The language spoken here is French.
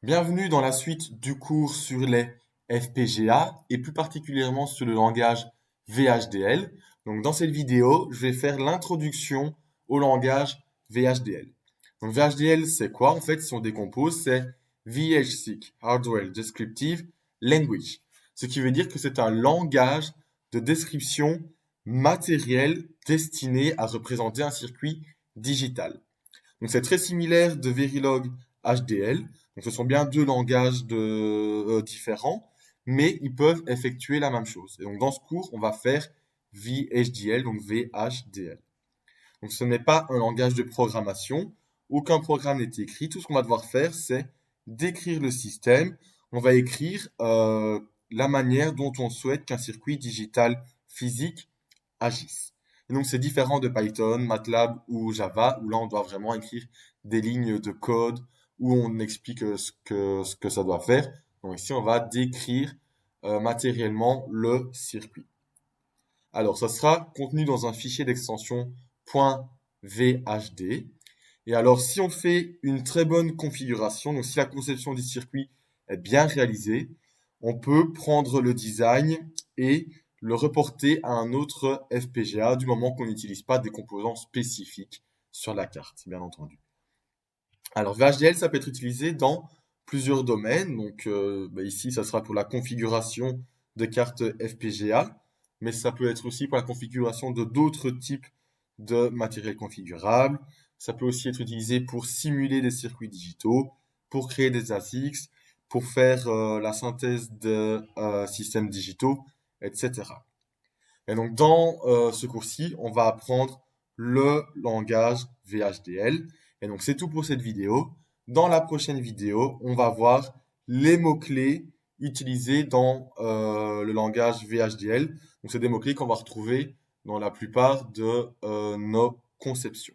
Bienvenue dans la suite du cours sur les FPGA et plus particulièrement sur le langage VHDL. Donc dans cette vidéo, je vais faire l'introduction au langage VHDL. Donc VHDL, c'est quoi? En fait, si on décompose, c'est VHSIC, Hardware Descriptive Language. Ce qui veut dire que c'est un langage de description matérielle destiné à représenter un circuit digital. Donc c'est très similaire de Verilog HDL. Donc ce sont bien deux langages différents, mais ils peuvent effectuer la même chose. Et donc dans ce cours, on va faire VHDL, donc VHDL. Donc ce n'est pas un langage de programmation, aucun programme n'est écrit. Tout ce qu'on va devoir faire, c'est décrire le système. On va écrire la manière dont on souhaite qu'un circuit digital physique agissent. Et donc c'est différent de Python, MATLAB ou Java, où là on doit vraiment écrire des lignes de code où on explique ce que ça doit faire. Donc ici on va décrire matériellement le circuit. Alors ça sera contenu dans un fichier d'extension .vhd. Et alors si on fait une très bonne configuration, donc si la conception du circuit est bien réalisée, on peut prendre le design et le reporter à un autre FPGA du moment qu'on n'utilise pas des composants spécifiques sur la carte, bien entendu. Alors VHDL, ça peut être utilisé dans plusieurs domaines. Donc ici, ça sera pour la configuration de cartes FPGA, mais ça peut être aussi pour la configuration de d'autres types de matériel configurable. Ça peut aussi être utilisé pour simuler des circuits digitaux, pour créer des ASICs, pour faire la synthèse de systèmes digitaux, etc. Et donc, dans ce cours-ci, on va apprendre le langage VHDL. Et donc, c'est tout pour cette vidéo. Dans la prochaine vidéo, on va voir les mots-clés utilisés dans le langage VHDL. Donc, c'est des mots-clés qu'on va retrouver dans la plupart de nos conceptions.